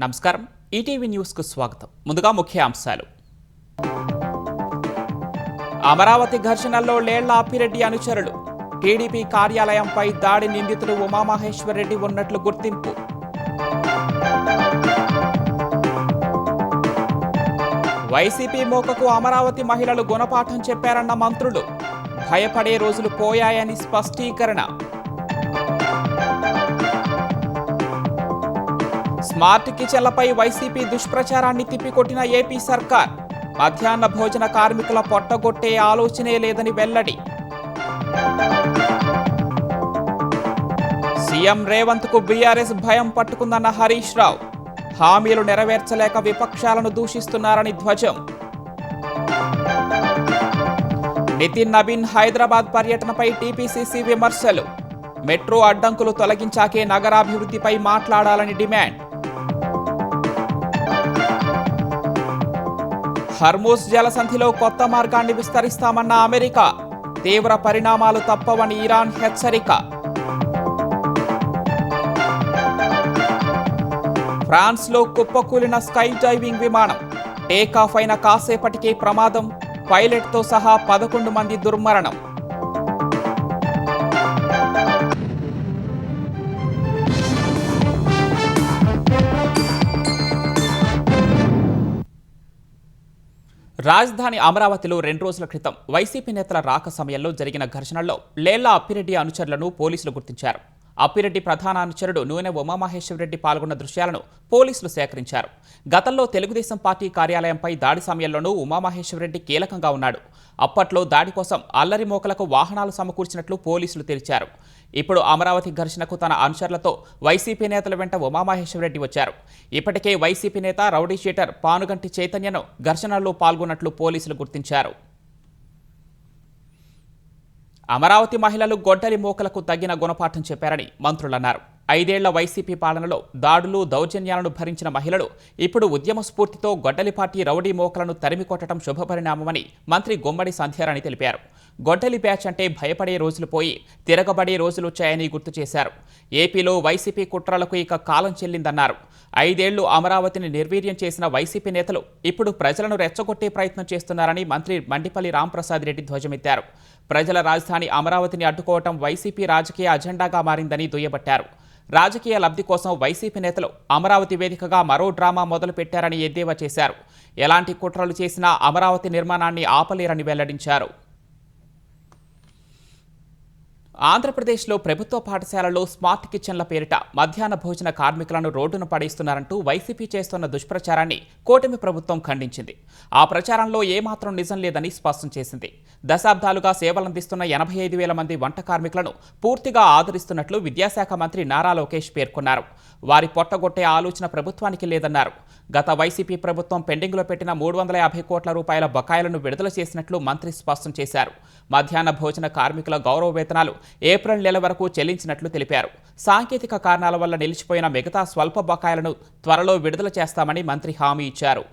నమస్కారం. ఈటీవీ న్యూస్కు స్వాగతం. ముందుగా ముఖ్య అంశాలు. అమరావతి ఘర్షణల్లో లేళ్ల అప్పిరెడ్డి అనుచరులు. టీడీపీ కార్యాలయంపై దాడి నిందితుడు ఉమామహేశ్వరరెడ్డి ఉన్నట్లు గుర్తింపు. వైసీపీ మోకకు అమరావతి మహిళలు గుణపాఠం చెప్పారన్న మంత్రులు. భయపడే రోజులు పోయాయని స్పష్టీకరణ. స్మార్ట్ కిచెన్లపై వైసీపీ దుష్ప్రచారాన్ని తిప్పికొట్టిన ఏపీ సర్కార్. మధ్యాహ్న భోజన కార్మికుల పొట్టగొట్టే ఆలోచనే లేదని వెల్లడి. సీఎం రేవంత్కు బీఆర్ఎస్ భయం పట్టుకుందన్న హరీష్ రావు. హామీలు నెరవేర్చలేక విపక్షాలను దూషిస్తున్నారని ధ్వజం. నితిన్ నబీన్ హైదరాబాద్ పర్యటనపై టీపీసీసీ విమర్శలు. మెట్రో అడ్డంకులు తొలగించాకే నగరాభివృద్ధిపై మాట్లాడాలని డిమాండ్. హర్మూజ్ జలసంధిలో కొత్త మార్గాన్ని విస్తరిస్తామన్న అమెరికా. తీవ్ర పరిణామాలు తప్పవని ఇరాన్ హెచ్చరిక. ఫ్రాన్స్లో కుప్పకూలిన స్కై డైవింగ్ విమానం. టేకాఫ్ అయిన కాసేపటికే ప్రమాదం. పైలట్తో సహా 11 మంది దుర్మరణం. రాజధాని అమరావతిలో 2 రోజుల క్రితం వైసీపీ నేతల రాక సమయంలో జరిగిన ఘర్షణల్లో లేళ్ల అప్పిరెడ్డి అనుచరులను పోలీసులు గుర్తించారు. అప్పిరెడ్డి ప్రధాన అనుచరుడు నూనె ఉమామహేశ్వరరెడ్డి పాల్గొన్న దృశ్యాలను పోలీసులు సేకరించారు. గతంలో తెలుగుదేశం పార్టీ కార్యాలయంపై దాడి సమయంలోనూ ఉమామహేశ్వరరెడ్డి కీలకంగా ఉన్నాడు. అప్పట్లో దాడి కోసం అల్లరి మోకలకు వాహనాలు సమకూర్చినట్లు పోలీసులు తెలిచారు. ఇప్పుడు అమరావతి ఘర్షణకు తన అనుచరులతో వైసీపీ నేతల వెంట ఉమామహేశ్వరరెడ్డి వచ్చారు. ఇప్పటికే వైసీపీ నేత రౌడీ షీటర్ పానుగంటి చైతన్యను ఘర్షణల్లో పాల్గొన్నట్లు పోలీసులు గుర్తించారు. అమరావతి మహిళలు గొడ్డలి మోకలకు తగిన గుణపాఠం చెప్పారని మంత్రులన్నారు. 5 ఏళ్ల వైసీపీ పాలనలో దాడులు దౌర్జన్యాలను భరించిన మహిళలు ఇప్పుడు ఉద్యమ స్ఫూర్తితో గొడ్డలి పార్టీ రౌడీ మోకలను తరిమికొట్టడం శుభపరిణామమని మంత్రి గుమ్మడి సంధ్యారాణి తెలిపారు. గొడ్డలి బ్యాచ్ అంటే భయపడే రోజులు పోయి తిరగబడే రోజులు వచ్చాయని గుర్తు చేశారు. ఏపీలో వైసీపీ కుట్రలకు ఇక కాలం చెల్లిందన్నారు. 5 ఏళ్లు అమరావతిని నిర్వీర్యం చేసిన వైసీపీ నేతలు ఇప్పుడు ప్రజలను రెచ్చగొట్టే ప్రయత్నం చేస్తున్నారని మంత్రి మండిపల్లి రాంప్రసాద్ రెడ్డి ధ్వజమెత్తారు. ప్రజల రాజధాని అమరావతిని అడ్డుకోవటం వైసీపీ రాజకీయ అజెండాగా మారిందని దుయ్యబట్టారు. రాజకీయ లబ్ధి కోసం వైసీపీ నేతలు అమరావతి వేదికగా మరో డ్రామా మొదలుపెట్టారని ఎద్దేవా చేశారు. ఎలాంటి కుట్రలు చేసినా అమరావతి నిర్మాణాన్ని ఆపలేరని వెల్లడించారు. ఆంధ్రప్రదేశ్లో ప్రభుత్వ పాఠశాలల్లో స్మార్ట్ కిచెన్ల పేరిట మధ్యాహ్న భోజన కార్మికులను రోడ్డున పడేస్తున్నారంటూ వైసీపీ చేస్తున్న దుష్ప్రచారాన్ని కూటమి ప్రభుత్వం ఖండించింది. ఆ ప్రచారంలో ఏమాత్రం నిజం లేదని స్పష్టం చేసింది. దశాబ్దాలుగా సేవలందిస్తున్న 85,000 మంది వంట కార్మికులను పూర్తిగా ఆదరిస్తున్నట్లు విద్యాశాఖ మంత్రి నారా లోకేష్ పేర్కొన్నారు. వారి పొట్టగొట్టే ఆలోచన ప్రభుత్వానికి లేదన్నారు. గత వైసీపీ ప్రభుత్వం పెండింగ్లో పెట్టిన 350 కోట్ల రూపాయల బకాయిలను విడుదల చేసినట్లు మంత్రి స్పష్టం చేశారు. మధ్యాహ్న భోజన కార్మికుల గౌరవ వేతనాలు ఏప్రిల్ నెల వరకు చెల్లించినట్లు తెలిపారు. సాంకేతిక కారణాల వల్ల నిలిచిపోయిన మిగతా స్వల్ప బకాయిలను త్వరలో విడుదల చేస్తామని మంత్రి హామీ ఇచ్చారు.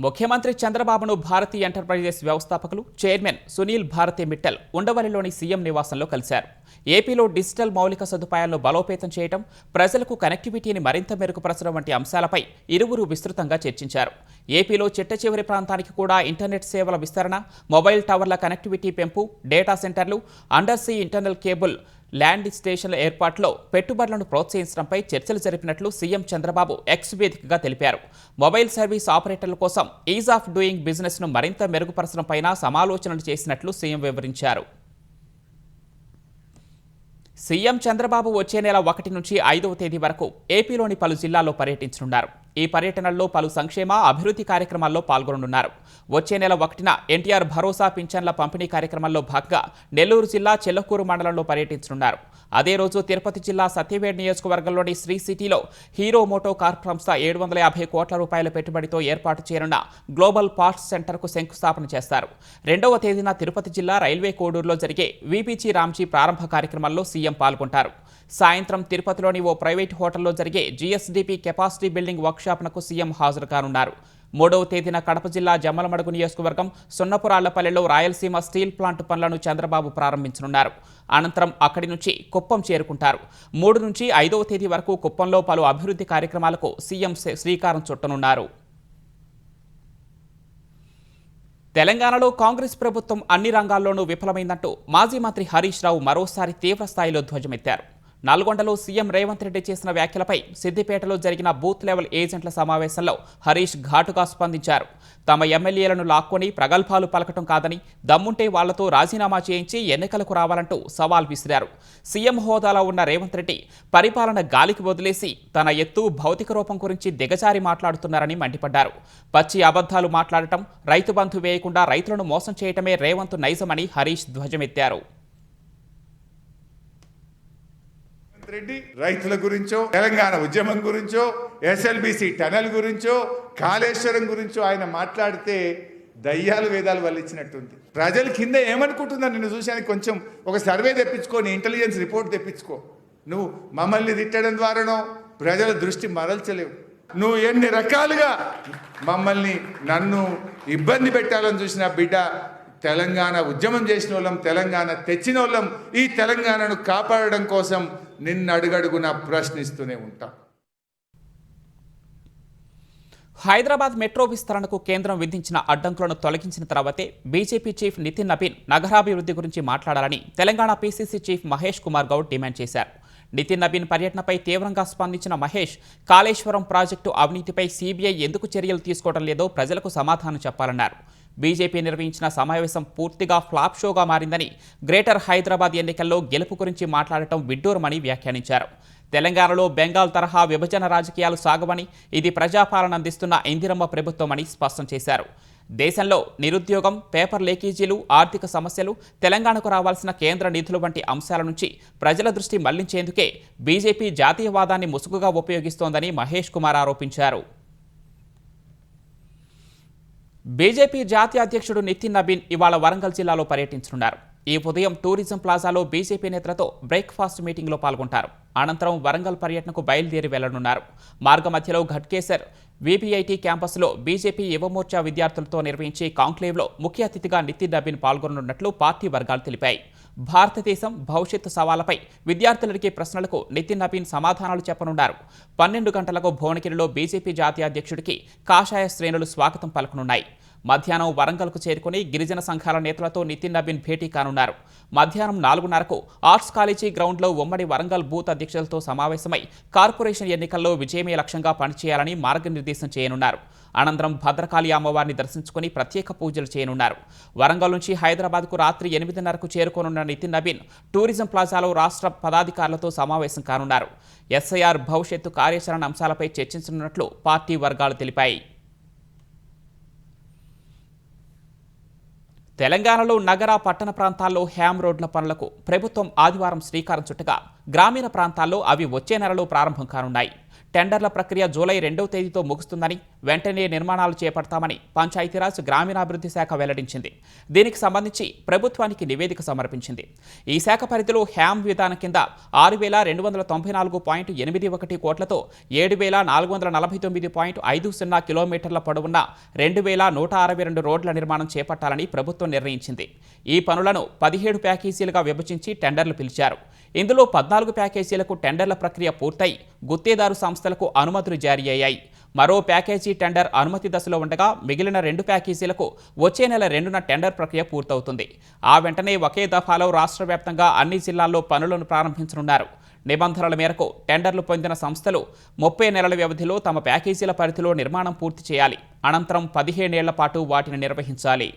ముఖ్యమంత్రి చంద్రబాబును భారతీ ఎంటర్ప్రైజెస్ వ్యవస్థాపకులు చైర్మన్ సునీల్ భారతి మిట్టల్ ఉండవల్లిలోని సీఎం నివాసంలో కలిశారు. ఏపీలో డిజిటల్ మౌలిక సదుపాయాలను బలోపేతం చేయడం, ప్రజలకు కనెక్టివిటీని మరింత మెరుగుపరచడం వంటి అంశాలపై ఇరువురు విస్తృతంగా చర్చించారు. ఏపీలో చిట్టచివరి ప్రాంతానికి కూడా ఇంటర్నెట్ సేవల విస్తరణ, మొబైల్ టవర్ల కనెక్టివిటీ పెంపు, డేటా సెంటర్లు, అండర్సీ ఇంటర్నల్ కేబుల్ ల్యాండ్ స్టేషన్ల ఏర్పాటులో పెట్టుబడులను ప్రోత్సహించడంపై చర్చలు జరిపినట్లు సీఎం చంద్రబాబు ఎక్స్ వేదికగా తెలిపారు. మొబైల్ సర్వీస్ ఆపరేటర్ల కోసం ఈజ్ ఆఫ్ డూయింగ్ బిజినెస్ను మరింత మెరుగుపరచడంపైన సమాలోచనలు చేసినట్లు సీఎం వివరించారు. సీఎం చంద్రబాబు వచ్చే నెల 1 నుంచి 5వ తేదీ వరకు ఏపీలోని పలు జిల్లాల్లో పర్యటించనున్నారు. ఈ పర్యటనల్లో పలు సంక్షేమ అభివృద్ధి కార్యక్రమాల్లో పాల్గొననున్నారు. వచ్చే నెల 1న ఎన్టీఆర్ భరోసా పింఛన్ల పంపిణీ కార్యక్రమంలో భాగంగా నెల్లూరు జిల్లా చెల్లకూరు మండలంలో పర్యటించనున్నారు. అదే రోజు తిరుపతి జిల్లా సత్యవేడ్ నియోజకవర్గంలోని శ్రీ సిటీలో హీరో మోటో కార్ప్ సంస్థ 750 కోట్ల రూపాయల పెట్టుబడితో ఏర్పాటు చేయనున్న గ్లోబల్ పార్ట్స్ సెంటర్కు శంకుస్థాపన చేస్తారు. 2వ తేదీన తిరుపతి జిల్లా రైల్వే కోడూరులో జరిగే వీపీజీ రామ్జీ ప్రారంభ కార్యక్రమంలో సీఎం పాల్గొంటారు. సాయంత్రం తిరుపతిలోని ఓ ప్రైవేట్ హోటల్లో జరిగే జీఎస్డీపీ కెపాసిటీ బిల్డింగ్ వర్క్షాప్నకు సీఎం హాజరు కానున్నారు. 3వ తేదీన కడప జిల్లా జమ్మలమడుగు నియోజకవర్గం సున్నపురాళ్లపల్లెలో రాయలసీమ స్టీల్ ప్లాంట్ పనులను చంద్రబాబు ప్రారంభించనున్నారు. అనంతరం అక్కడి నుంచి కుప్పం చేరుకుంటారు. 3 నుంచి 5వ తేదీ వరకు కుప్పంలో పలు అభివృద్ధి కార్యక్రమాలకు సీఎం శ్రీకారం చుట్టనున్నారు. తెలంగాణలో కాంగ్రెస్ ప్రభుత్వం అన్ని రంగాల్లోనూ విఫలమైందంటూ మాజీ మంత్రి హరీష్ రావు మరోసారి తీవ్రస్థాయిలో ధ్వజమెత్తారు. నల్గొండలో సీఎం రేవంత్ రెడ్డి చేసిన వ్యాఖ్యలపై సిద్దిపేటలో జరిగిన బూత్ లెవెల్ ఏజెంట్ల సమావేశంలో హరీష్ ఘాటుగా స్పందించారు. తమ ఎమ్మెల్యేలను లాక్కొని ప్రగల్భాలు పలకటం కాదని, దమ్ముంటే వాళ్లతో రాజీనామా చేయించి ఎన్నికలకు రావాలంటూ సవాల్ విసిరారు. సీఎం హోదాలో ఉన్న రేవంత్ రెడ్డి పరిపాలన గాలికి వదిలేసి తన ఎత్తు, భౌతిక రూపం గురించి దిగజారి మాట్లాడుతున్నారని మండిపడ్డారు. పచ్చి అబద్ధాలు మాట్లాడటం, రైతు బంధు వేయకుండా రైతులను మోసం చేయటమే రేవంత్ నైజమని హరీష్ ధ్వజమెత్తారు. రెడ్డి రైతుల గురించో, తెలంగాణ ఉద్యమం గురించో, ఎస్ఎల్బిసి టనల్ గురించో, కాళేశ్వరం గురించో ఆయన మాట్లాడితే దయ్యాలు వేదాలు వల్లించినట్టుంది. ప్రజల కింద ఏమనుకుంటున్నారు నిన్ను చూసానికి కొంచెం ఒక సర్వే తెప్పించుకో, నీ ఇంటెలిజెన్స్ రిపోర్ట్ తెప్పించుకో. నువ్వు మమ్మల్ని తిట్టడం ద్వారానో ప్రజల దృష్టి మరల్చలేవు. నువ్వు ఎన్ని రకాలుగా మమ్మల్ని నన్ను ఇబ్బంది పెట్టాలని చూసిన బిడ్డ, తెలంగాణ ఉద్యమం చేసిన వాళ్ళం, తెలంగాణ తెచ్చిన వాళ్ళం, ఈ తెలంగాణను కాపాడడం కోసం నిన్ను అడుగడుగునా ప్రశ్నిస్తూనే ఉంటాం. హైదరాబాద్ మెట్రో విస్తరణకు కేంద్రం విధించిన అడ్డంకులను తొలగించిన తర్వాతే బీజేపీ చీఫ్ నితిన్ నబీన్ నగరాభివృద్ధి గురించి మాట్లాడాలని Telangana PCC chief Mahesh Kumar Goud demand చేశారు. నితిన్ నబీన్ పర్యటనపై తీవ్రంగా స్పందించిన మహేష్, కాళేశ్వరం ప్రాజెక్టు అవినీతిపై సీబీఐ ఎందుకు చర్యలు తీసుకోవడం లేదో ప్రజలకు సమాధానం చెప్పాలన్నారు. బీజేపీ నిర్వహించిన సమావేశం పూర్తిగా ఫ్లాప్ షోగా మారిందని, గ్రేటర్ హైదరాబాద్ ఎన్నికల్లో గెలుపు గురించి మాట్లాడటం విడ్డూరమని వ్యాఖ్యానించారు. తెలంగాణలో బెంగాల్ తరహా విభజన రాజకీయాలు సాగవని, ఇది ప్రజాపాలన అందిస్తున్న ఇందిరమ్మ ప్రభుత్వమని స్పష్టం చేశారు. దేశంలో నిరుద్యోగం, పేపర్ లీకేజీలు, ఆర్థిక సమస్యలు, తెలంగాణకు రావాల్సిన కేంద్ర నిధులు వంటి అంశాల నుంచి ప్రజల దృష్టి మళ్లించేందుకే బీజేపీ జాతీయవాదాన్ని ముసుగుగా ఉపయోగిస్తోందని మహేష్ కుమార్ ఆరోపించారు. బీజేపీ జాతీయ అధ్యక్షుడు నితిన్ నబీన్ ఇవాళ వరంగల్ జిల్లాలో పర్యటించనున్నారు. ఈ ఉదయం టూరిజం ప్లాజాలో బీజేపీ నేతలతో బ్రేక్ఫాస్ట్ మీటింగ్లో పాల్గొంటారు. అనంతరం వరంగల్ పర్యటనకు బయలుదేరి వెళ్లనున్నారు. మార్గమధ్యలో ఘట్కేసర్ వీపీఐటీ క్యాంపస్లో బీజేపీ యువమోర్చా విద్యార్థులతో నిర్వహించే కాంక్లేవ్లో ముఖ్య అతిథిగా నితిన్ నబీన్ పాల్గొననున్నట్లు పార్టీ వర్గాలు తెలిపాయి. భారతదేశం భవిష్యత్తు సవాళ్లపై విద్యార్థులు అడిగే ప్రశ్నలకు నితిన్ నబీన్ సమాధానాలు చెప్పనున్నారు. 12 గంటలకు భువనగిరిలో బీజేపీ జాతీయ అధ్యక్షుడికి కాషాయ శ్రేణులు స్వాగతం పలకనున్నాయి. మధ్యాహ్నం వరంగల్కు చేరుకుని గిరిజన సంఘాల నేతలతో నితిన్ నబీన్ భేటీ కానున్నారు. మధ్యాహ్నం 4:30కు ఆర్ట్స్ కాలేజీ గ్రౌండ్లో ఉమ్మడి వరంగల్ బూత్ అధ్యక్షులతో సమావేశమై కార్పొరేషన్ ఎన్నికల్లో విజయమే లక్ష్యంగా పనిచేయాలని మార్గనిర్దేశం చేయనున్నారు. అనంతరం భద్రకాళి అమ్మవారిని దర్శించుకుని ప్రత్యేక పూజలు చేయనున్నారు. వరంగల్ నుంచి హైదరాబాద్కు రాత్రి 8:30కు చేరుకోనున్న నితిన్ నబీన్ టూరిజం ప్లాజాలో రాష్ట్ర పదాధికారులతో సమావేశం కానున్నారు. ఎస్ఐఆర్ భవిష్యత్తు కార్యాచరణ అంశాలపై చర్చించనున్నట్లు పార్టీ వర్గాలు తెలిపాయి. తెలంగాణలో నగర, పట్టణ ప్రాంతాల్లో హ్యామ్ రోడ్ల పనులకు ప్రభుత్వం ఆదివారం శ్రీకారం చుట్టగా గ్రామీణ ప్రాంతాల్లో అవి వచ్చే నెలలో ప్రారంభం కానున్నాయి. టెండర్ల ప్రక్రియ జూలై 2వ తేదీతో ముగుస్తుందని, వెంటనే నిర్మాణాలు చేపడతామని పంచాయతీరాజ్ గ్రామీణాభివృద్ధి శాఖ వెల్లడించింది. దీనికి సంబంధించి ప్రభుత్వానికి నివేదిక సమర్పించింది. ఈ శాఖ పరిధిలో హ్యామ్ విధానం కింద 6,294.81 కోట్లతో 7,449.50 కిలోమీటర్ల పొడవున్న 2,162 రోడ్ల నిర్మాణం చేపట్టాలని ప్రభుత్వం నిర్ణయించింది. ఈ పనులను 17 ప్యాకేజీలుగా విభజించి టెండర్లు పిలిచారు. ఇందులో 14 ప్యాకేజీలకు టెండర్ల ప్రక్రియ పూర్తయి గుత్తేదారు సంస్థలకు అనుమతులు జారీ అయ్యాయి. మరో ప్యాకేజీ టెండర్ అనుమతి దశలో ఉండగా మిగిలిన 2 ప్యాకేజీలకు వచ్చే నెల 2న టెండర్ ప్రక్రియ పూర్తవుతుంది. ఆ వెంటనే ఒకే దఫాలో రాష్ట్ర వ్యాప్తంగా అన్ని జిల్లాల్లో పనులను ప్రారంభించనున్నారు. నిబంధనల మేరకు టెండర్లు పొందిన సంస్థలు 30 నెలల వ్యవధిలో తమ ప్యాకేజీల పరిధిలో నిర్మాణం పూర్తి చేయాలి. అనంతరం 15 ఏళ్ల పాటు వాటిని నిర్వహించాలి.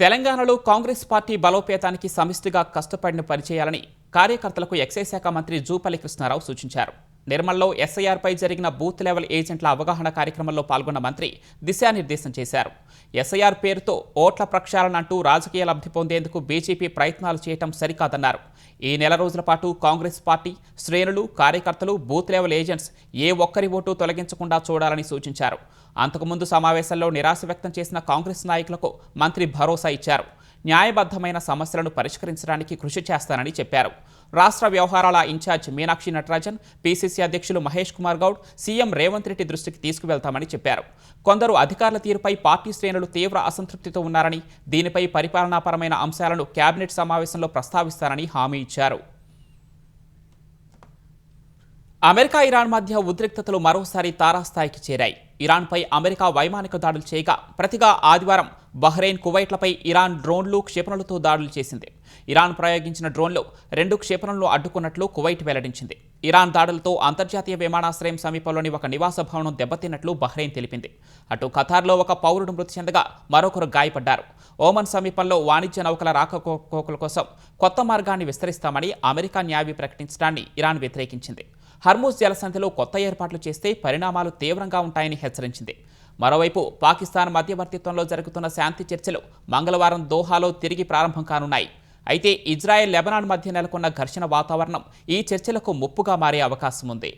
తెలంగాణలో కాంగ్రెస్ పార్టీ బలోపేతానికి సమిష్టిగా కష్టపడిన పనిచేయాలని కార్యకర్తలకు ఎక్సైజ్ శాఖ మంత్రి జూపల్లి కృష్ణారావు సూచించారు. నిర్మల్లో ఎస్ఐఆర్పై జరిగిన బూత్ లెవెల్ ఏజెంట్ల అవగాహన కార్యక్రమంలో పాల్గొన్న మంత్రి దిశానిర్దేశం చేశారు. ఎస్ఐఆర్ పేరుతో ఓట్ల ప్రక్షాళన అంటూ రాజకీయ లబ్ధి పొందేందుకు బీజేపీ ప్రయత్నాలు చేయటం సరికాదన్నారు. ఈ నెల రోజుల పాటు కాంగ్రెస్ పార్టీ శ్రేణులు, కార్యకర్తలు, బూత్ లెవెల్ ఏజెంట్స్ ఏ ఒక్కరి ఓటు తొలగించకుండా చూడాలని సూచించారు. అంతకుముందు సమావేశంలో నిరాశ వ్యక్తం చేసిన కాంగ్రెస్ నాయకులకు మంత్రి భరోసా ఇచ్చారు. న్యాయబద్ధమైన సమస్యలను పరిష్కరించడానికి కృషి చేస్తానని చెప్పారు. రాష్ట్ర వ్యవహారాల ఇన్ఛార్జ్ మీనాక్షి నటరాజన్, పీసీసీ అధ్యక్షులు మహేష్ కుమార్ గౌడ్ సీఎం రేవంత్ రెడ్డి దృష్టికి తీసుకువెళ్తామని చెప్పారు. కొందరు అధికారుల తీరుపై పార్టీ శ్రేణులు తీవ్ర అసంతృప్తితో ఉన్నారని, దీనిపై పరిపాలనాపరమైన అంశాలను కేబినెట్ సమావేశంలో ప్రస్తావిస్తారని హామీ ఇచ్చారు. అమెరికా ఇరాన్ మధ్య ఉద్రిక్తతలు మరోసారి తారాస్థాయికి చేరాయి. ఇరాన్పై అమెరికా వైమానిక దాడులు చేయగా ప్రతిగా ఆదివారం బహ్రెయిన్, కువైట్లపై ఇరాన్ డ్రోన్లు, క్షిపణులతో దాడులు చేసింది. ఇరాన్ ప్రయోగించిన డ్రోన్లు 2 క్షిపణులను అడ్డుకున్నట్లు కువైట్ వెల్లడించింది. ఇరాన్ దాడులతో అంతర్జాతీయ విమానాశ్రయం సమీపంలోని ఒక నివాస భవనం దెబ్బతిన్నట్లు బహ్రెయిన్ తెలిపింది. అటు ఖతార్లో ఒక పౌరుడు మృతి చెందగా మరొకరు గాయపడ్డారు. ఓమన్ సమీపంలో వాణిజ్య నౌకల రాకపోకల కోసం కొత్త మార్గాన్ని విస్తరిస్తామని అమెరికా న్యావి ప్రకటించడాన్ని ఇరాన్ వ్యతిరేకించింది. హర్మూజ్ జలసంధిలో కొత్త ఏర్పాట్లు చేస్తే పరిణామాలు తీవ్రంగా ఉంటాయని హెచ్చరించింది. మరోవైపు పాకిస్తాన్ మధ్యవర్తిత్వంలో జరుగుతున్న శాంతి చర్చలు మంగళవారం దోహాలో తిరిగి ప్రారంభం కానున్నాయి. అయితే ఇజ్రాయెల్, లెబనాన్ మధ్య నెలకొన్న ఘర్షణ వాతావరణం ఈ చర్చలకు ముప్పుగా మారే అవకాశం ఉంది.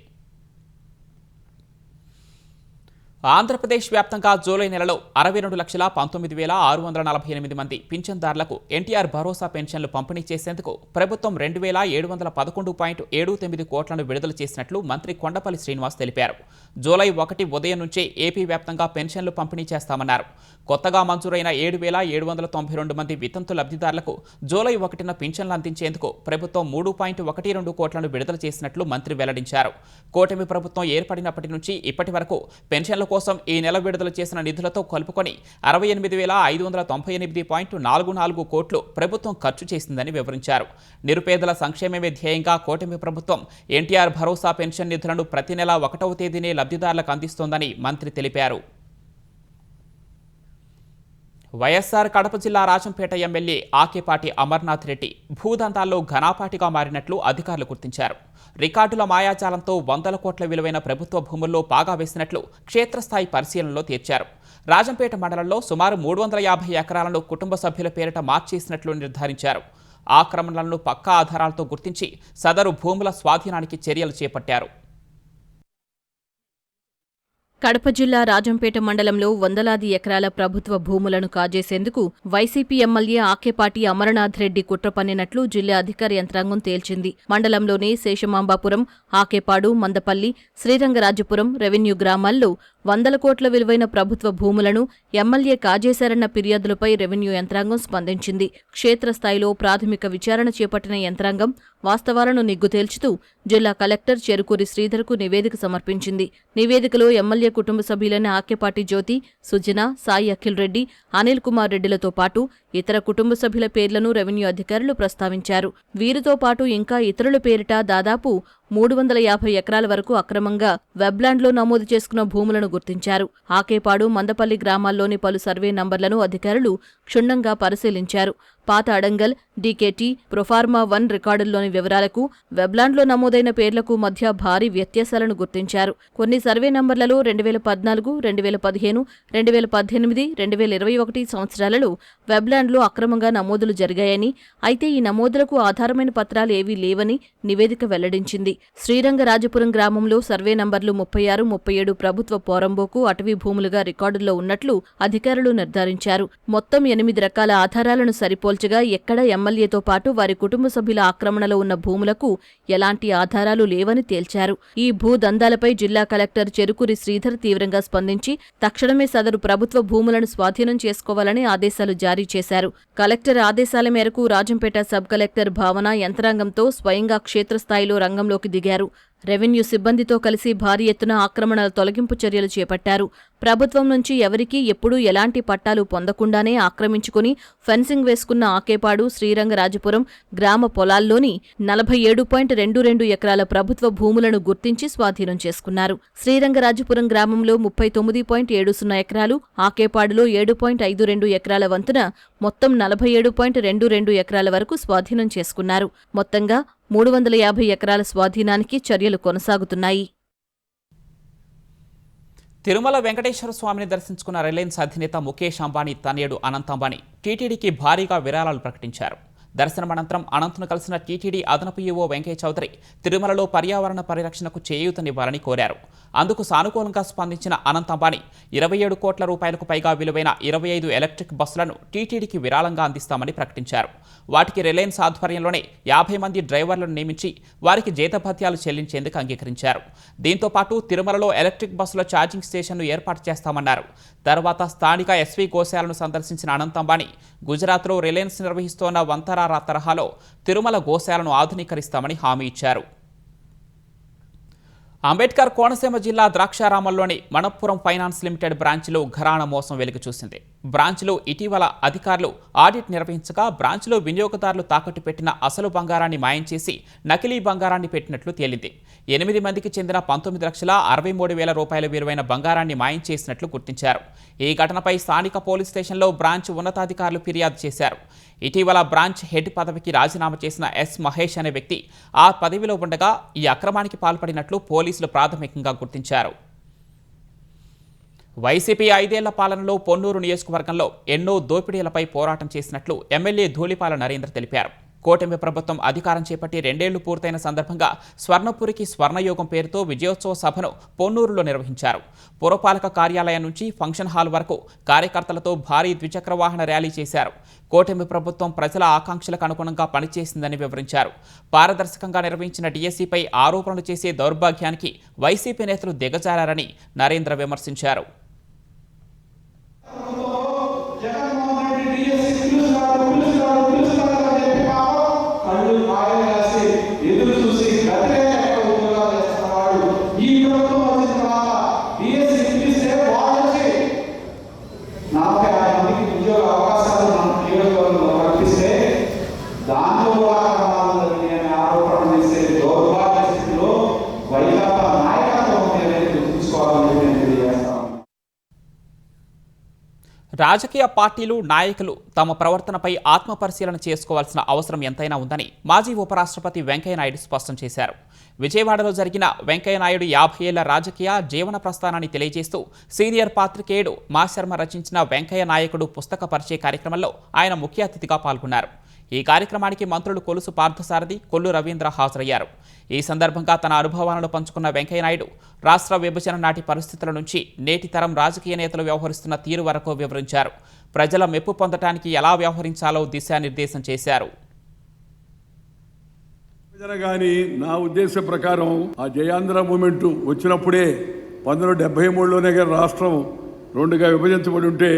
ఆంధ్రప్రదేశ్ వ్యాప్తంగా జూలై నెలలో 62,19,648 మంది పింఛన్దారులకు ఎన్టీఆర్ భరోసా పెన్షన్లు పంపిణీ చేసేందుకు ప్రభుత్వం 2,711.79 కోట్లను విడుదల చేసినట్లు మంత్రి కొండపల్లి శ్రీనివాస్ తెలిపారు. జూలై 1 ఉదయం నుంచే ఏపీ వ్యాప్తంగా పెన్షన్లు పంపిణీ చేస్తామన్నారు. కొత్తగా మంజూరైన 7,792 మంది వితంతు లబ్ధిదారులకు జూలై 1న పింఛన్లు అందించేందుకు ప్రభుత్వం 3.12 కోట్లను విడుదల చేసినట్లు మంత్రి వెల్లడించారు. కూటమి ప్రభుత్వం ఏర్పడినప్పటి నుంచి ఇప్పటి వరకు పెన్షన్ల కోసం ఈ నెల విడుదల చేసిన నిధులతో కలుపుకొని 68,598.44 కోట్లు ప్రభుత్వం ఖర్చు చేసిందని వివరించారు. నిరుపేదల సంక్షేమమే ధ్యేయంగా కూటమి ప్రభుత్వం ఎన్టీఆర్ భరోసా పెన్షన్ నిధులను ప్రతి నెల 1వ తేదీనే లబ్ధిదారులకు అందిస్తోందని మంత్రి తెలిపారు. వైఎస్ఆర్ కడప జిల్లా రాజంపేట ఎమ్మెల్యే ఆకేపాటి అమర్నాథ్ రెడ్డి భూదందాల్లో ఘనాపాటిగా మారినట్లు అధికారులు గుర్తించారు. రికార్డుల మాయాజాలంతో 100 కోట్ల విలువైన ప్రభుత్వ భూముల్లో పాగా వేసినట్లు క్షేత్రస్థాయి పరిశీలనలో తేల్చారు. రాజంపేట మండలంలో సుమారు 350 ఎకరాలను కుటుంబ సభ్యుల పేరిట మార్చేసినట్లు నిర్ధారించారు. ఆక్రమణలను పక్కా ఆధారాలతో గుర్తించి సదరు భూముల స్వాధీనానికి చర్యలు చేపట్టారు. కడప జిల్లా రాజంపేట మండలంలో వందలాది ఎకరాల ప్రభుత్వ భూములను కాజేసేందుకు వైసీపీ ఎమ్మెల్యే ఆకేపాటి అమరనాథ్ రెడ్డి కుట్ర పన్నినట్లు జిల్లా అధికార యంత్రాంగం తేల్చింది. మండలంలోని శేషమాంబాపురం, ఆకేపాడు, మందపల్లి, శ్రీరంగరాజపురం రెవెన్యూ గ్రామాల్లో 100 కోట్ల విలువైన ప్రభుత్వ భూములను ఎమ్మెల్యే కాజేశారన్న ఫిర్యాదులపై రెవెన్యూ యంత్రాంగం స్పందించింది. క్షేత్రస్థాయిలో ప్రాథమిక విచారణ చేపట్టిన యంత్రాంగం వాస్తవాలను నిగ్గుతేల్చుతూ జిల్లా కలెక్టర్ చెరుకూరి శ్రీధర్కు నివేదిక సమర్పించింది. నివేదికలో ఎమ్మెల్యే కుటుంబ సభ్యులైన ఆకేపాటి జ్యోతి, సుజన, సాయి అఖిల్ రెడ్డి, అనిల్ కుమార్ రెడ్డిలతో పాటు ఇతర కుటుంబ సభ్యుల పేర్లను రెవెన్యూ అధికారులు ప్రస్తావించారు. వీరితో పాటు ఇంకా ఇతరుల పేరిట దాదాపు 350 ఎకరాల వరకు అక్రమంగా వెబ్లాండ్లో నమోదు చేసుకున్న భూములను గుర్తించారు. ఆకేపాడు, మందపల్లి గ్రామాల్లోని పలు సర్వే నంబర్లను అధికారులు క్షుణ్ణంగా పరిశీలించారు. పాత అడంగల్, డీకేటీ, ప్రొఫార్మా 1 రికార్డుల్లోని వివరాలకు, వెబ్లాండ్లో నమోదైన పేర్లకు మధ్య భారీ వ్యత్యాసాలను గుర్తించారు. కొన్ని సర్వే నంబర్లలో 2014, 2015, 2018, 2021 సంవత్సరాలలో వెబ్లాండ్లో అక్రమంగా నమోదులు జరిగాయని, అయితే ఈ నమోదులకు ఆధారమైన పత్రాలు ఏవీ లేవని నివేదిక వెల్లడించింది. శ్రీరంగరాజపురం గ్రామంలో సర్వే నంబర్లు 36, 37 ప్రభుత్వ పోరంబోకు అటవీ భూములుగా రికార్డుల్లో ఉన్నట్లు అధికారులు నిర్ధారించారు. మొత్తం 8 రకాల ఆధారాలను సరిపోల్చగా ఎక్కడా ఎమ్మెల్యేతో పాటు వారి కుటుంబ సభ్యుల ఆక్రమణలో ఉన్న భూములకు ఎలాంటి ఆధారాలు లేవని తేల్చారు. ఈ భూదందాలపై జిల్లా కలెక్టర్ చెరుకూరి శ్రీధర్ తీవ్రంగా స్పందించి తక్షణమే సదరు ప్రభుత్వ భూములను స్వాధీనం చేసుకోవాలని ఆదేశాలు జారీ చేశారు. కలెక్టర్ ఆదేశాల మేరకు రాజంపేట సబ్ కలెక్టర్ భావన యంత్రాంగంతో స్వయంగా క్షేత్రస్థాయిలో రంగంలోకి దిగారు. రెవెన్యూ సిబ్బందితో కలిసి భారీ ఎత్తున ఆక్రమణల తొలగింపు చర్యలు చేపట్టారు. ప్రభుత్వం నుంచి ఎవరికీ ఎప్పుడూ ఎలాంటి పట్టాలు పొందకుండానే ఆక్రమించుకుని ఫెన్సింగ్ వేసుకున్న ఆకేపాడు, శ్రీరంగరాజపురం గ్రామ పొలాల్లోని 47.22 ఎకరాల ప్రభుత్వ భూములను గుర్తించి స్వాధీనం చేసుకున్నారు. శ్రీరంగరాజపురం గ్రామంలో 39.70 ఎకరాలు, ఆకేపాడులో 7.52 ఎకరాల వంతున మొత్తం 47.22 ఎకరాల వరకు స్వాధీనం చేసుకున్నారు. మొత్తంగా 350 ఎకరాల స్వాధీనానికి చర్యలు కొనసాగుతున్నాయి. తిరుమల వెంకటేశ్వర స్వామిని దర్శించుకున్న రిలయన్స్ అధినేత ముఖేష్ అంబానీ తనయుడు అనంత్ అంబానీ టీటీడీకి భారీగా విరాళాలు ప్రకటించారు. దర్శనం అనంతరం అనంత్ను కలిసిన టీటీడీ అదనపు ఈవో వెంకయ్య చౌదరి తిరుమలలో పర్యావరణ పరిరక్షణకు చేయూతనివ్వాలని కోరారు. అందుకు సానుకూలంగా స్పందించిన అనంత్ అంబానీ 27 కోట్ల రూపాయలకు పైగా విలువైన 25 ఎలక్ట్రిక్ బస్సులను టీటీడీకి విరాళంగా అందిస్తామని ప్రకటించారు. వాటికి రిలయన్స్ ఆధ్వర్యంలోనే 50 మంది డ్రైవర్లను నియమించి వారికి జీతభత్యాలు చెల్లించేందుకు అంగీకరించారు. దీంతో పాటు తిరుమలలో ఎలక్ట్రిక్ బస్సుల ఛార్జింగ్ స్టేషన్ను ఏర్పాటు చేస్తామన్నారు. తర్వాత స్థానిక ఎస్వీ గోశాలను సందర్శించిన అనంత్ అంబానీ గుజరాత్లో రిలయన్స్ నిర్వహిస్తోన్న వంతరారా తరహాలో తిరుమల గోశాలను ఆధునీకరిస్తామని హామీ ఇచ్చారు. అంబేద్కర్ కోనసీమ జిల్లా ద్రాక్షారామంలోని మణప్పురం ఫైనాన్స్ లిమిటెడ్ బ్రాంచ్లో ఘరానా మోసం వెలుగు చూసింది. బ్రాంచ్లో ఇటీవల అధికారులు ఆడిట్ నిర్వహించగా బ్రాంచ్లో వినియోగదారులు తాకట్టు పెట్టిన అసలు బంగారాన్ని మాయం చేసి నకిలీ బంగారాన్ని పెట్టినట్లు తేలింది. 8 మందికి చెందిన 19,63,000 రూపాయల విలువైన బంగారాన్ని మాయం చేసినట్లు గుర్తించారు. ఈ ఘటనపై స్థానిక పోలీస్ స్టేషన్లో బ్రాంచ్ ఉన్నతాధికారులు ఫిర్యాదు చేశారు. ఇటీవల బ్రాంచ్ హెడ్ పదవికి రాజీనామా చేసిన ఎస్ మహేష్ అనే వ్యక్తి ఆ పదవిలో ఉండగా ఈ అక్రమానికి పాల్పడినట్లు పోలీసులు ప్రాథమికంగా గుర్తించారు. వైసీపీ 5 ఏళ్ల పాలనలో పొన్నూరు నియోజకవర్గంలో ఎన్నో దోపిడీలపై పోరాటం చేసినట్లు ఎమ్మెల్యే ధూళిపాల నరేంద్ర తెలిపారు. కూటమి ప్రభుత్వం అధికారం చేపట్టి 2 ఏళ్లు పూర్తయిన సందర్భంగా స్వర్ణపురికి స్వర్ణయోగం పేరుతో విజయోత్సవ సభను పొన్నూరులో నిర్వహించారు. పురపాలక కార్యాలయం నుంచి ఫంక్షన్ హాల్ వరకు కార్యకర్తలతో భారీ ద్విచక్ర వాహన ర్యాలీ చేశారు. కూటమి ప్రభుత్వం ప్రజల ఆకాంక్షలకు అనుగుణంగా పనిచేసిందని వివరించారు. పారదర్శకంగా నిర్వహించిన డీఎస్సీపై ఆరోపణలు చేసే దౌర్భాగ్యానికి వైసీపీ నేతలు దిగజారారని నరేంద్ర విమర్శించారు. రాజకీయ పార్టీలు నాయకులు తమ ప్రవర్తనపై ఆత్మపరిశీలన చేసుకోవాల్సిన అవసరం ఎంతైనా ఉందని మాజీ ఉపరాష్ట్రపతి వెంకయ్యనాయుడు స్పష్టం చేశారు. విజయవాడలో జరిగిన వెంకయ్యనాయుడు 50 ఏళ్ల రాజకీయ జీవన ప్రస్థానాన్ని తెలియజేస్తూ సీనియర్ పాత్రికేయుడు మాశర్మ రచించిన వెంకయ్య నాయకుడు పుస్తక పరిచయ కార్యక్రమంలో ఆయన ముఖ్య అతిథిగా పాల్గొన్నారు. ఈ కార్యక్రమానికి మంత్రులు కొలుసు పార్థసారథి, కొల్లు రవీంద్ర హాజరయ్యారు. ఈ సందర్భంగా తన అనుభవాలను పంచుకున్న వెంకయ్యనాయుడు రాష్ట్ర విభజన నాటి పరిస్థితుల నుంచి నేటి తరం రాజకీయ నేతలు వ్యవహరిస్తున్న తీరు వరకు వివరించారు. ప్రజల మెప్పు పొందటానికి ఎలా వ్యవహరించాలో దిశానిర్దేశం చేశారు. కానీ నా ఉద్దేశ ప్రకారం ఆ జయాంధ్ర మూమెంట్ వచ్చినప్పుడే 1973లోనే రాష్ట్రం 2గా విభజించబడి ఉంటే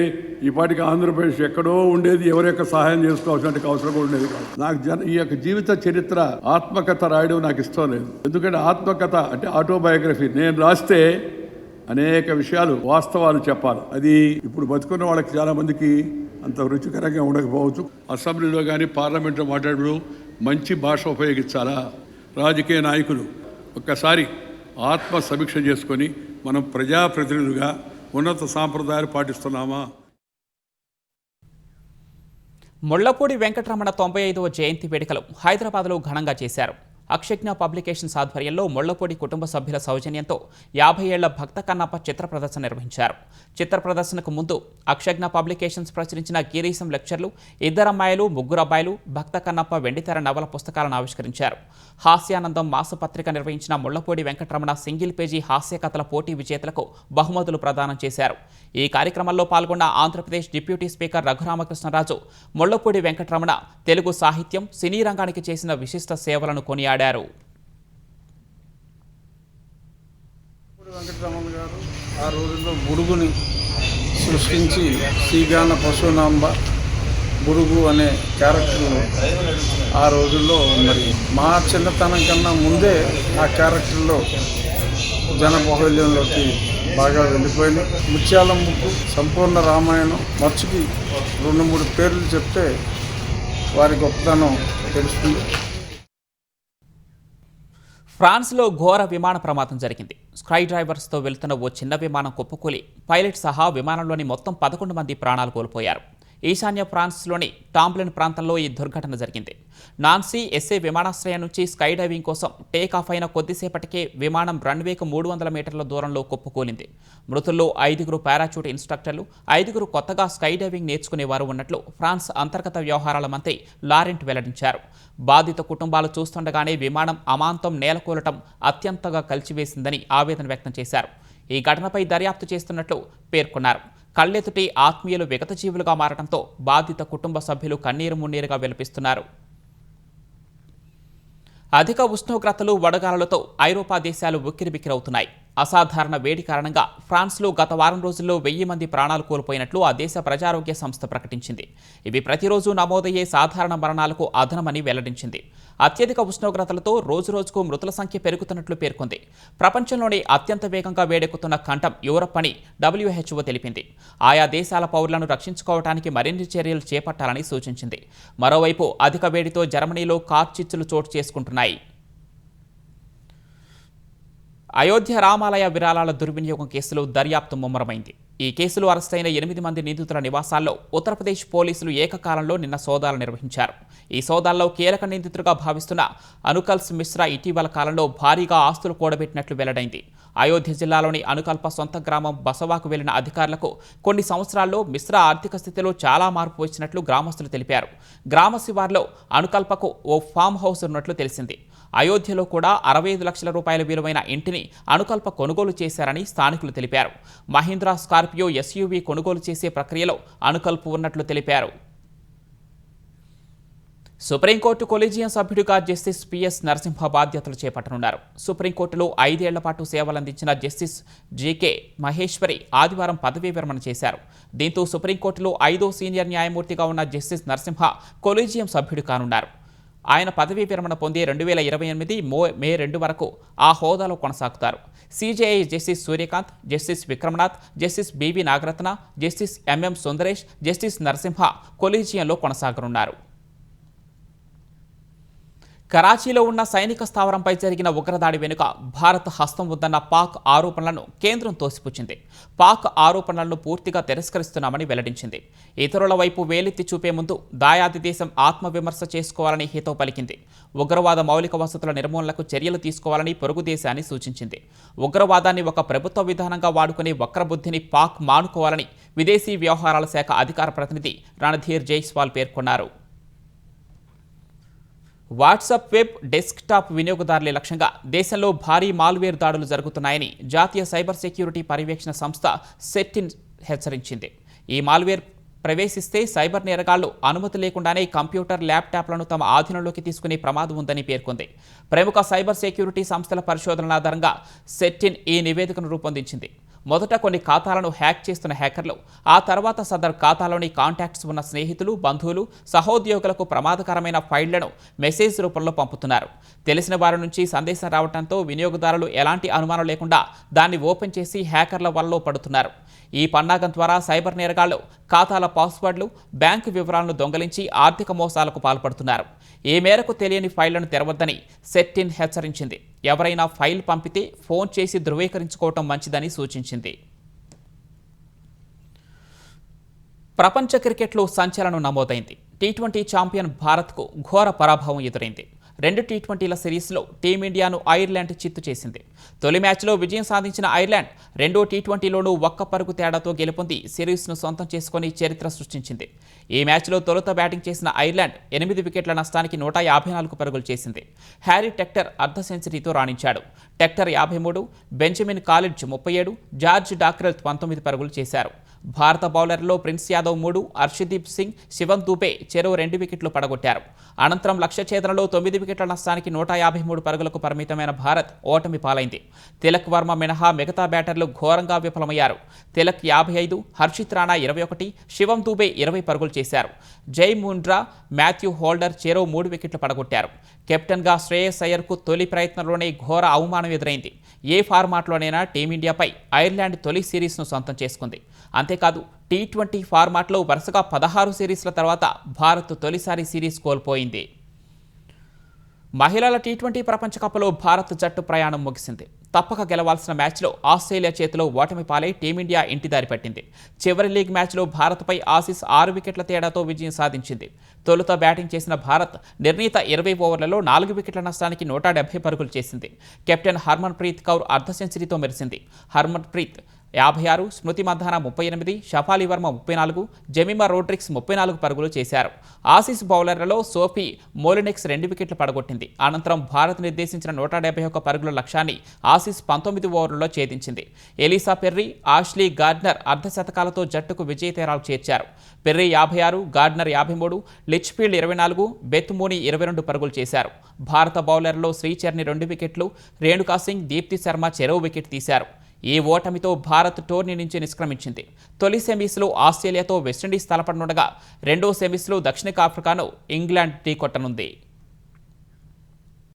ఈ పాటికి ఆంధ్రప్రదేశ్ ఎక్కడో ఉండేది, ఎవరి యొక్క సహాయం చేసుకోవాల్సిన అవసరం కూడా ఉండేది కాదు. నాకు ఈ యొక్క జీవిత చరిత్ర ఆత్మకథ రాయడం నాకు ఇష్టం లేదు. ఎందుకంటే ఆత్మకథ అంటే ఆటోబయోగ్రఫీ. నేను రాస్తే అనేక విషయాలు, వాస్తవాలు చెప్పాలి. అది ఇప్పుడు బతుకున్న వాళ్ళకి చాలా మందికి అంత రుచికరంగా ఉండకపోవచ్చు. అసెంబ్లీలో కానీ పార్లమెంట్లో మాట్లాడు మంచి భాష ఉపయోగించాలా? రాజకీయ నాయకులు ఒక్కసారి ఆత్మ సమీక్ష చేసుకొని మనం ప్రజాప్రతినిధులుగా ఉన్నత సాంప్రదాయాలు పాటిస్తున్నామా? ముళ్లపూడి వెంకటరమణ 95వ జయంతి వేడుకలు హైదరాబాద్లో ఘనంగా చేశారు. అక్షజ్ఞ పబ్లికేషన్స్ ఆధ్వర్యంలో ముళ్లపూడి కుటుంబ సభ్యుల సౌజన్యంతో 50 ఏళ్ల భక్త కన్నప్ప చిత్ర ప్రదర్శన నిర్వహించారు. చిత్ర ప్రదర్శనకు ముందు అక్షజ్ఞ పబ్లికేషన్స్ ప్రచురించిన గిరీశం లెక్చర్లు, 2 అమ్మాయిలు 3 అబ్బాయిలు, భక్త కన్నప్ప వెండితెర నవల పుస్తకాలను ఆవిష్కరించారు. హాస్యానందం మాసపత్రిక నిర్వహించిన ముళ్లపూడి వెంకటరమణ సింగిల్ పేజీ హాస్య కథల పోటీ విజేతలకు బహుమతులు ప్రదానం చేశారు. ఈ కార్యక్రమంలో పాల్గొన్న ఆంధ్రప్రదేశ్ డిప్యూటీ స్పీకర్ రఘురామకృష్ణరాజు ముళ్లపూడి వెంకటరమణ తెలుగు సాహిత్యం, సినీ రంగానికి చేసిన విశిష్ట సేవలను కొనియాడారు. వెంకటరమణ గారు ఆ రోజుల్లో బుడుగుని సృష్టించి శ్రీగాన పశునాంబ బుడుగు అనే క్యారెక్టర్ను ఆ రోజుల్లో మరి మా చిన్నతనం కన్నా ముందే ఆ క్యారెక్టర్లో జనబాహుల్యంలోకి బాగా వెళ్ళిపోయింది. ముత్యాలం ముక్కు, సంపూర్ణ రామాయణం, మచ్చుకి 2-3 పేర్లు చెప్తే వారి గొప్పతనం తెలుస్తుంది. ఫ్రాన్స్లో ఘోర విమాన ప్రమాదం జరిగింది. స్కై డ్రైవర్స్తో వెళ్తున్న ఓ చిన్న విమానం కుప్పకూలి పైలట్ సహా విమానంలోని మొత్తం 11 మంది ప్రాణాలు కోల్పోయారు. ఈశాన్య ఫ్రాన్స్లోని టాంబ్లెన్ ప్రాంతంలో ఈ దుర్ఘటన జరిగింది. నాన్సీ ఎస్ఏ విమానాశ్రయం నుంచి స్కై డైవింగ్ కోసం టేకాఫ్ అయిన కొద్దిసేపటికే విమానం రన్వేకు 300 మీటర్ల దూరంలో కుప్పకూలింది. మృతుల్లో 5 పారాచూట్ ఇన్స్ట్రక్టర్లు, 5 కొత్తగా స్కై డైవింగ్ నేర్చుకునేవారు ఉన్నట్లు ఫ్రాన్స్ అంతర్గత వ్యవహారాల మంత్రి లారెంట్ వెల్లడించారు. బాధిత కుటుంబాలు చూస్తుండగానే విమానం అమాంతం నేలకూలటం అత్యంతగా కలిచివేసిందని ఆవేదన వ్యక్తం చేశారు. ఈ ఘటనపై దర్యాప్తు చేస్తున్నట్లు పేర్కొన్నారు. కళ్ళెదుటి ఆత్మీయులు విగతజీవులుగా మారడంతో బాధిత కుటుంబ సభ్యులు కన్నీరు మున్నీరుగా విలపిస్తున్నారు. అధిక ఉష్ణోగ్రతలు, వడగాలులతో ఐరోపా దేశాలు ఉక్కిరిబిక్కిరవుతున్నాయి. అసాధారణ వేడి కారణంగా ఫ్రాన్స్లో గత వారం రోజుల్లో 1000 మంది ప్రాణాలు కోల్పోయినట్లు ఆ దేశ ప్రజారోగ్య సంస్థ ప్రకటించింది. ఇవి ప్రతిరోజు నమోదయ్యే సాధారణ మరణాలకు అదనమని వెల్లడించింది. అత్యధిక ఉష్ణోగ్రతలతో రోజురోజుకు మృతుల సంఖ్య పెరుగుతున్నట్లు పేర్కొంది. ప్రపంచంలోనే అత్యంత వేగంగా వేడెక్కుతున్న ఖండం యూరప్ అని WHO తెలిపింది. ఆయా దేశాల పౌరులను రక్షించుకోవడానికి మరిన్ని చర్యలు చేపట్టాలని సూచించింది. మరోవైపు అధిక వేడితో జర్మనీలో కార్చిచ్చులు చోటు చేసుకుంటున్నాయి. అయోధ్య రామాలయ విరాళాల దుర్వినియోగం కేసులో దర్యాప్తు ముమ్మరమైంది. ఈ కేసులో అరెస్టైన 8 మంది నిందితుల నివాసాల్లో ఉత్తరప్రదేశ్ పోలీసులు ఏకకాలంలో నిన్న సోదాలు నిర్వహించారు. ఈ సోదాల్లో కీలక నిందితుడిగా భావిస్తున్న అనుకల్స్ మిశ్రా ఇటీవల కాలంలో భారీగా ఆస్తులు కూడబెట్టినట్లు వెల్లడైంది. అయోధ్య జిల్లాలోని అనుకల్ప సొంత గ్రామం బసవాకు వెళ్లిన అధికారులకు కొన్ని సంవత్సరాల్లో మిశ్రా ఆర్థిక స్థితిలో చాలా మార్పు వచ్చినట్లు గ్రామస్తులు తెలిపారు. గ్రామ శివార్లో అనుకల్పకు ఓ ఫామ్ హౌస్ ఉన్నట్లు తెలిసింది. అయోధ్యలో కూడా 65 లక్షల రూపాయల విలువైన ఇంటిని అనుకల్ప కొనుగోలు చేశారని స్థానికులు తెలిపారు. మహీంద్రా స్కార్పియో SUV కొనుగోలు చేసే ప్రక్రియలో అనుకల్ప ఉన్నట్లు తెలిపారు. సుప్రీంకోర్టు కొలీజియం సభ్యుడిగా జస్టిస్ PS నరసింహ బాధ్యతలు చేపట్టనున్నారు. సుప్రీంకోర్టులో 5 ఏళ్ల పాటు సేవలందించిన జస్టిస్ JK మహేశ్వరి ఆదివారం పదవీ విరమణ చేశారు. దీంతో సుప్రీంకోర్టులో 5వ సీనియర్ న్యాయమూర్తిగా ఉన్న జస్టిస్ నరసింహ కొలీజియం సభ్యుడు కానున్నారు. ఆయన పదవీ విరమణ పొంది 2028 మే 2 వరకు ఆ హోదాలో కొనసాగుతారు. CJI justice Surya Kant, justice Vikram Nath, justice BV Nagarathna, justice MM Sundresh, justice Narasimha కొలీజియంలో కొనసాగనున్నారు. కరాచీలో ఉన్న సైనిక స్థావరంపై జరిగిన ఉగ్రదాడి వెనుక భారత్ హస్తం ఉందన్న పాక్ ఆరోపణలను కేంద్రం తోసిపుచ్చింది. పాక్ ఆరోపణలను పూర్తిగా తిరస్కరిస్తున్నామని వెల్లడించింది. ఇతరుల వైపు వేలెత్తి చూపే ముందు దాయాది దేశం ఆత్మవిమర్శ చేసుకోవాలని హితవు పలికింది. ఉగ్రవాద మౌలిక వసతుల నిర్మూలనకు చర్యలు తీసుకోవాలని పొరుగు దేశాన్ని సూచించింది. ఉగ్రవాదాన్ని ఒక ప్రభుత్వ విధానంగా వాడుకునే వక్రబుద్ధిని పాక్ మానుకోవాలని విదేశీ వ్యవహారాల శాఖ అధికార ప్రతినిధి రణధీర్ జైస్వాల్ పేర్కొన్నారు. వాట్సాప్ వెబ్ డెస్క్టాప్ వినియోగదారుల లక్ష్యంగా దేశంలో భారీ మాల్వేర్ దాడులు జరుగుతున్నాయని జాతీయ సైబర్ సెక్యూరిటీ పర్యవేక్షణ సంస్థ సెట్టిన్ హెచ్చరించింది. ఈ మాల్వేర్ ప్రవేశిస్తే సైబర్ నేరగాళ్లు అనుమతి లేకుండానే కంప్యూటర్, ల్యాప్టాప్లను తమ ఆధీనంలోకి తీసుకునే ప్రమాదం ఉందని పేర్కొంది. ప్రముఖ సైబర్ సెక్యూరిటీ సంస్థల పరిశోధనల ఆధారంగా సెట్టిన్ ఈ నివేదికను రూపొందించింది. మొదట కొన్ని ఖాతాలను హ్యాక్ చేస్తున్న హ్యాకర్లు ఆ తర్వాత సదరు ఖాతాలోని కాంటాక్ట్స్ ఉన్న స్నేహితులు, బంధువులు, సహోద్యోగులకు ప్రమాదకరమైన ఫైళ్లను మెసేజ్ రూపంలో పంపుతున్నారు. తెలిసిన వారి నుంచి సందేశం రావడంతో వినియోగదారులు ఎలాంటి అనుమానం లేకుండా దాన్ని ఓపెన్ చేసి హ్యాకర్ల వలలో పడుతున్నారు. ఈ పన్నాగం ద్వారా సైబర్ నేరగాళ్లు ఖాతాల పాస్వర్డ్లు, బ్యాంకు వివరాలను దొంగలించి ఆర్థిక మోసాలకు పాల్పడుతున్నారు. ఈ మేరకు తెలియని ఫైళ్లను తెరవద్దని సెట్టిన్ హెచ్చరించింది. ఎవరైనా ఫైల్ పంపితే ఫోన్ చేసి ధృవీకరించుకోవటం మంచిదని సూచించింది. ప్రపంచ క్రికెట్లో సంచలనం నమోదైంది. T20 ఛాంపియన్ భారత్కు ఘోర పరాభవం ఎదురైంది. 2 T20ల సిరీస్లో టీమిండియాను ఐర్లాండ్ చిత్తు చేసింది. తొలి మ్యాచ్లో విజయం సాధించిన ఐర్లాండ్ రెండో T20లోనూ ఒక్క పరుగు తేడాతో గెలుపొంది సిరీస్ను సొంతం చేసుకుని చరిత్ర సృష్టించింది. ఈ మ్యాచ్లో తొలుత బ్యాటింగ్ చేసిన ఐర్లాండ్ 8 వికెట్ల నష్టానికి 154 పరుగులు చేసింది. హ్యారీ టెక్టర్ అర్ధ సెంచరీతో రాణించాడు. టెక్టర్ 53, బెంజమిన్ కాలిడ్జ్ 37, జార్జ్ డాక్రెల్ 19 పరుగులు చేశారు. భారత బౌలర్లో ప్రిన్స్ యాదవ్ 3, హర్షదీప్ సింగ్, శివన్ దూబే చెరో 2 వికెట్లు పడగొట్టారు. అనంతరం లక్ష్య ఛేదనలో 9 వికెట్ల నష్టానికి 153 పరుగులకు పరిమితమైన భారత్ ఓటమి పాలైంది. తిలక్ వర్మ మినహా మిగతా బ్యాటర్లు ఘోరంగా విఫలమయ్యారు. తిలక్ 55, హర్షిత్ రాణా 21, శివం దూబే 20 పరుగులు చేశారు. జై ముండ్రా, మాథ్యూ హోల్డర్ చెరో 3 వికెట్లు పడగొట్టారు. కెప్టెన్గా శ్రేయస్ అయ్యర్కు తొలి ప్రయత్నంలోనే ఘోర అవమానం ఎదురైంది. ఏ ఫార్మాట్లోనైనా టీమిండియాపై ఐర్లాండ్ తొలి సిరీస్ను సొంతం చేసుకుంది. అంతేకాదు T20 ఫార్మాట్లో వరుసగా 16 సిరీస్ల తర్వాత భారత్ తొలిసారి సిరీస్ కోల్పోయింది. మహిళల T20 ప్రపంచ కప్లో భారత్ జట్టు ప్రయాణం ముగిసింది. తప్పక గెలవాల్సిన మ్యాచ్లో ఆస్ట్రేలియా చేతిలో ఓటమి పాలై టీమిండియా ఇంటిదారి పట్టింది. చివరి లీగ్ మ్యాచ్లో భారత్పై ఆసీస్ 6 వికెట్ల తేడాతో విజయం సాధించింది. తొలుత బ్యాటింగ్ చేసిన భారత్ నిర్ణీత 20 ఓవర్లలో 4 వికెట్ల నష్టానికి 170 పరుగులు చేసింది. కెప్టెన్ హర్మన్ప్రీత్ కౌర్ అర్ధ సెంచరీతో మెరిసింది. హర్మన్ప్రీత్ 56, స్మృతి మంధాన 38, షఫాలి వర్మ 34, జెమిమా రోడ్రిక్స్ 34 పరుగులు చేశారు. ఆసీస్ బౌలర్లలో సోఫీ మోలినెక్స్ 2 వికెట్లు పడగొట్టింది. అనంతరం భారత్ నిర్దేశించిన 171 పరుగుల లక్ష్యాన్ని ఆసీస్ 19 ఓవర్లలో ఛేదించింది. ఎలీసా పెర్రీ, ఆష్లీ గార్డ్నర్ అర్ధ శతకాలతో జట్టుకు విజయ తీరాలు చేర్చారు. Perry 56, Gardner 53, Litchfield 24, Beth Mooney 22 పరుగులు చేశారు. భారత బౌలర్లలో శ్రీచర్ని 2 వికెట్లు, రేణుకా సింగ్, దీప్తి శర్మ చెరో వికెట్ తీశారు. ఈ ఓటమితో భారత్ టోర్నీ నుంచి నిష్క్రమించింది. తొలి సెమీస్లో ఆస్ట్రేలియాతో వెస్టిండీస్ తలపడనుండగా రెండో సెమీస్లో దక్షిణాఫ్రికాను ఇంగ్లాండ్ ఢీకొట్టనుంది.